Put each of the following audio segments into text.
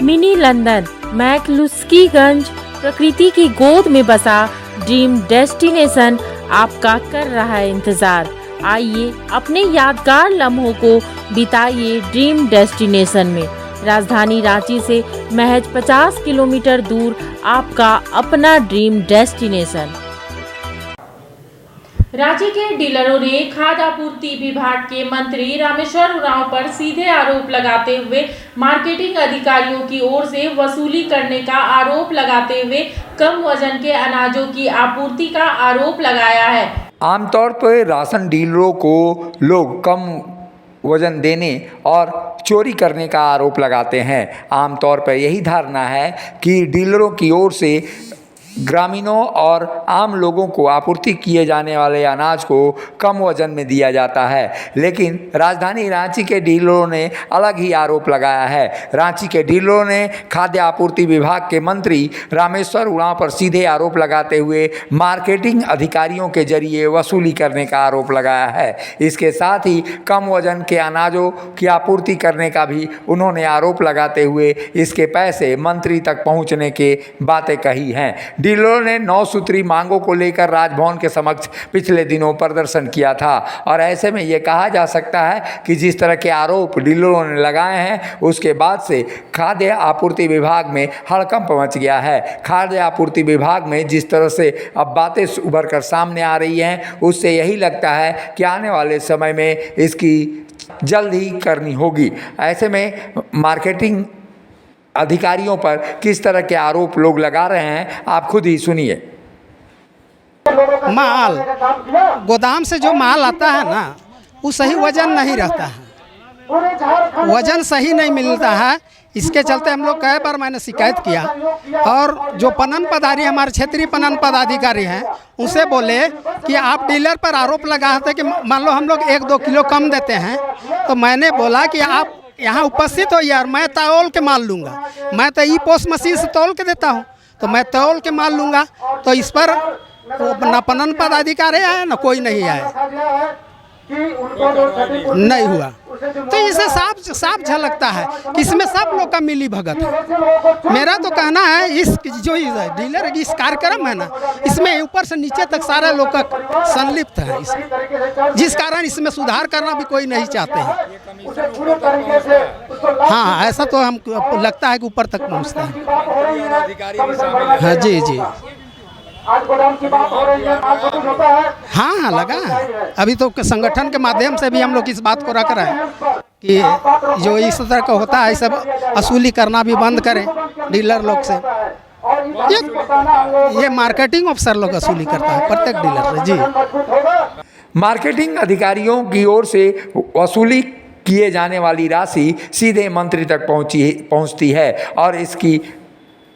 Mini London McCluskieganj प्रकृति की गोद में बसा ड्रीम डेस्टिनेशन आपका कर रहा है इंतजार। आइए अपने यादगार लम्हों को बिताइए ड्रीम डेस्टिनेशन में। राजधानी रांची से महज 50 किलोमीटर दूर आपका अपना ड्रीम डेस्टिनेशन। रांची के डीलरों ने खाद्य आपूर्ति विभाग के मंत्री रामेश्वर उरांव पर सीधे आरोप लगाते हुए मार्केटिंग अधिकारियों की ओर से वसूली करने का आरोप लगाते हुए कम वजन के अनाजों की आपूर्ति का आरोप लगाया है। आमतौर पर राशन डीलरों को लोग कम वजन देने और चोरी करने का आरोप लगाते हैं। आमतौर पर यही धारणा है कि डीलरों की ओर से ग्रामीणों और आम लोगों को आपूर्ति किए जाने वाले अनाज को कम वजन में दिया जाता है, लेकिन राजधानी रांची के डीलरों ने अलग ही आरोप लगाया है। रांची के डीलरों ने खाद्य आपूर्ति विभाग के मंत्री रामेश्वर उरांव पर सीधे आरोप लगाते हुए मार्केटिंग अधिकारियों के जरिए वसूली करने का आरोप लगाया है। इसके साथ ही कम वजन के अनाजों की आपूर्ति करने का भी उन्होंने आरोप लगाते हुए इसके पैसे मंत्री तक पहुंचने के बातें कही हैं। डीलरों ने 9 सूत्री मांगों को लेकर राजभवन के समक्ष पिछले दिनों प्रदर्शन किया था और ऐसे में ये कहा जा सकता है कि जिस तरह के आरोप डीलरों ने लगाए हैं उसके बाद से खाद्य आपूर्ति विभाग में हड़कंप मच गया है। खाद्य आपूर्ति विभाग में जिस तरह से अब बातें उभर कर सामने आ रही हैं उससे यही लगता है कि आने वाले समय में इसकी जल्द ही करनी होगी। ऐसे में मार्केटिंग अधिकारियों पर किस तरह के आरोप लोग लगा रहे हैं आप खुद ही सुनिए। माल गोदाम से जो माल आता है ना वो सही वजन नहीं रहता है, वजन सही नहीं मिलता है। इसके चलते हम लोग कई बार मैंने शिकायत किया और जो पणन पदाधिकारी हमारे क्षेत्रीय पणन पदाधिकारी हैं उनसे बोले कि आप डीलर पर आरोप लगाते कि मान लो हम लोग 1-2 किलो कम देते हैं, तो मैंने बोला कि आप यहाँ उपस्थित हो यार, मैं तौल के माल लूँगा, मैं तो ई पोस्ट मशीन से तौल के देता हूँ, तो मैं तौल के माल लूँगा। तो इस पर न पणन पदाधिकारी आए न कोई नहीं आए, नहीं हुआ। तो इसे साफ झलकता है कि इसमें सब लोग का मिली भगत है। मेरा तो कहना है इस जो डीलर इस कार्यक्रम है ना इसमें ऊपर से नीचे तक सारे लोग का संलिप्त है, जिस कारण इसमें सुधार करना भी कोई नहीं चाहते हैं। हाँ, ऐसा तो हमको लगता है कि ऊपर तक पहुँचता है। हाँ जी जी, हाँ लगा है। अभी तो संगठन के माध्यम से भी हम लोग इस बात को रख रहे हैं कि जो इस तरह का होता है सब वसूली करना भी बंद करें डीलर लोग से। ये मार्केटिंग अफसर लोग वसूली करता है प्रत्येक डीलर से। जी, मार्केटिंग अधिकारियों की ओर से वसूली किए जाने वाली राशि सीधे मंत्री तक पहुंचती है और इसकी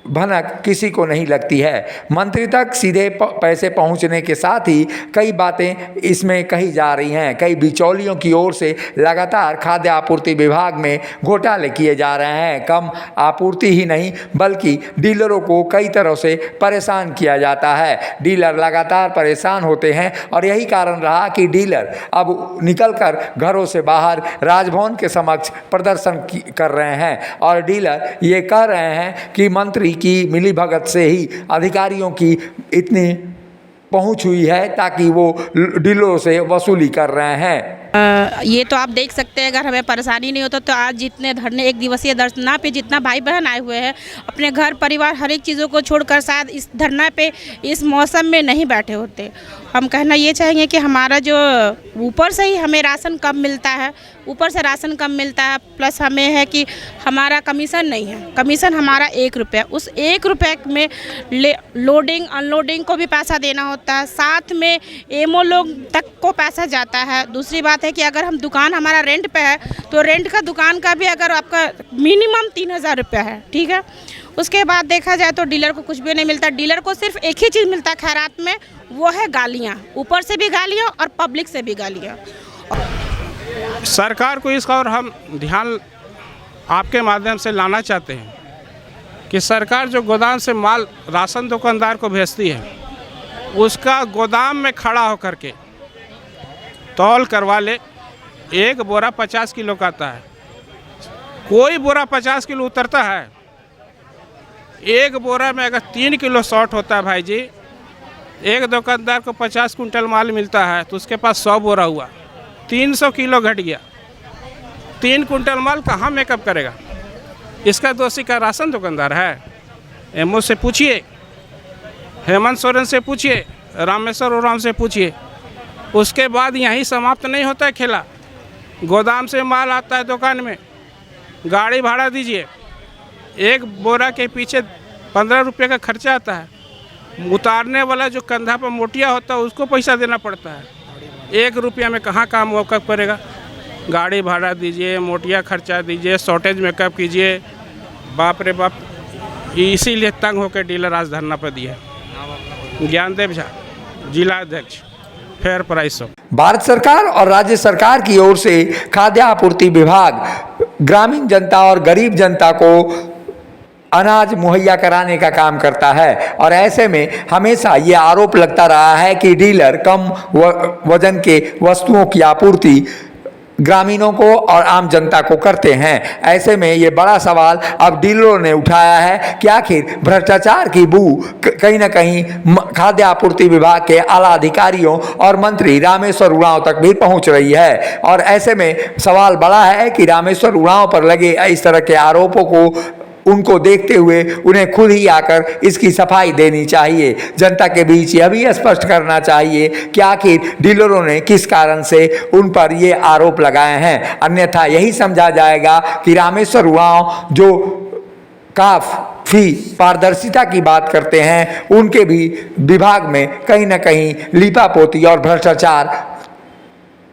भनक किसी को नहीं लगती है। मंत्री तक सीधे पैसे पहुंचने के साथ ही कई बातें इसमें कही जा रही हैं। कई बिचौलियों की ओर से लगातार खाद्य आपूर्ति विभाग में घोटाले किए जा रहे हैं। कम आपूर्ति ही नहीं बल्कि डीलरों को कई तरह से परेशान किया जाता है। डीलर लगातार परेशान होते हैं और यही कारण रहा कि डीलर अब निकलकर घरों से बाहर राजभवन के समक्ष प्रदर्शन कर रहे हैं और डीलर ये कह रहे हैं कि मंत्री की मिलीभगत से ही अधिकारियों की इतनी पहुंच हुई है ताकि वो डीलरों से वसूली कर रहे हैं। ये तो आप देख सकते हैं, अगर हमें परेशानी नहीं होता तो आज जितने धरने 1 दिवसीय धरना पे जितना भाई बहन आए हुए हैं अपने घर परिवार हर एक चीज़ों को छोड़कर शायद इस धरना पे इस मौसम में नहीं बैठे होते। हम कहना ये चाहेंगे कि हमारा जो ऊपर से ही हमें राशन कम मिलता है, ऊपर से राशन कम मिलता है, प्लस हमें है कि हमारा कमीशन नहीं है, कमीशन हमारा 1 रुपया, उस 1 रुपये में लोडिंग अनलोडिंग को भी पैसा देना होता है, साथ में एमओ लोग तक को पैसा जाता है। दूसरी बात है कि अगर हम दुकान हमारा रेंट पे है तो रेंट का दुकान का भी अगर आपका मिनिमम 3000 रुपया है, ठीक है। उसके बाद देखा जाए तो डीलर को कुछ भी नहीं मिलता। डीलर को सिर्फ एक ही चीज़ मिलता है खैरात में, वो है गालियाँ, ऊपर से भी गालियाँ और पब्लिक से भी गालियाँ। सरकार को इसका और हम ध्यान आपके माध्यम से लाना चाहते हैं कि सरकार जो गोदाम से माल राशन दुकानदार को भेजती है उसका गोदाम में खड़ा होकर के तौल करवा ले। एक बोरा 50 किलो का आता है, कोई बोरा 50 किलो उतरता है? एक बोरा में अगर 3 किलो शॉर्ट होता है भाई जी, एक दुकानदार को 50 कुंटल माल मिलता है तो उसके पास 100 बोरा हुआ, 300 किलो घट गया। 3 कुंटल माल कहाँ मेकअप करेगा? इसका दोषी का राशन दुकानदार है? एमओ से पूछिए, हेमंत सोरेन से पूछिए, रामेश्वर उरांव से पूछिए। उसके बाद यहीं समाप्त नहीं होता है खेला। गोदाम से माल आता है दुकान में, गाड़ी भाड़ा दीजिए, एक बोरा के पीछे 15 रुपये का खर्चा आता है। उतारने वाला जो कंधा पर मोटिया होता है उसको पैसा देना पड़ता है। 1 रुपया में कहाँ काम मेकअप करेगा? गाड़ी भाड़ा दीजिए, मोटिया खर्चा दीजिए, शॉर्टेज मेकअप कीजिए। बाप रे बाप, इसीलिए तंग होकर डीलर आज धरना पर दिए। ज्ञानदेव झा, जिला अध्यक्ष, फेयर प्राइस। भारत सरकार और राज्य सरकार की ओर से खाद्य आपूर्ति विभाग ग्रामीण जनता और गरीब जनता को अनाज मुहैया कराने का काम करता है और ऐसे में हमेशा ये आरोप लगता रहा है कि डीलर कम वजन के वस्तुओं की आपूर्ति ग्रामीणों को और आम जनता को करते हैं। ऐसे में ये बड़ा सवाल अब डीलरों ने उठाया है कि आखिर भ्रष्टाचार की बू कहीं ना कहीं खाद्य आपूर्ति विभाग के आला अधिकारियों और मंत्री रामेश्वर उरांव तक भी पहुंच रही है। और ऐसे में सवाल बड़ा है कि रामेश्वर उरांव पर लगे इस तरह के आरोपों को उनको देखते हुए उन्हें खुद ही आकर इसकी सफाई देनी चाहिए। जनता के बीच यह भी स्पष्ट करना चाहिए कि आखिर डीलरों ने किस कारण से उन पर ये आरोप लगाए हैं। अन्यथा यही समझा जाएगा कि रामेश्वर उरांव जो काफ़ी पारदर्शिता की बात करते हैं, उनके भी विभाग में कहीं ना कहीं लीपापोती और भ्रष्टाचार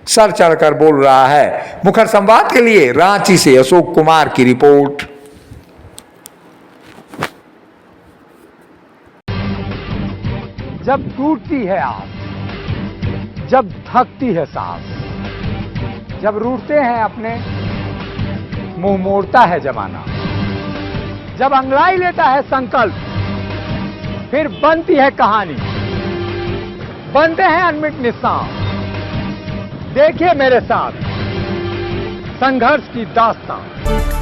सर चढ़कर बोल रहा है। मुखर संवाद के लिए रांची से अशोक कुमार की रिपोर्ट। जब टूटती है आस, जब थकती है सांस, जब रूठते हैं अपने, मुंह मोड़ता है जमाना, जब अंगड़ाई लेता है संकल्प, फिर बनती है कहानी, बनते हैं अनमिट निशान। देखिए मेरे साथ संघर्ष की दास्तान।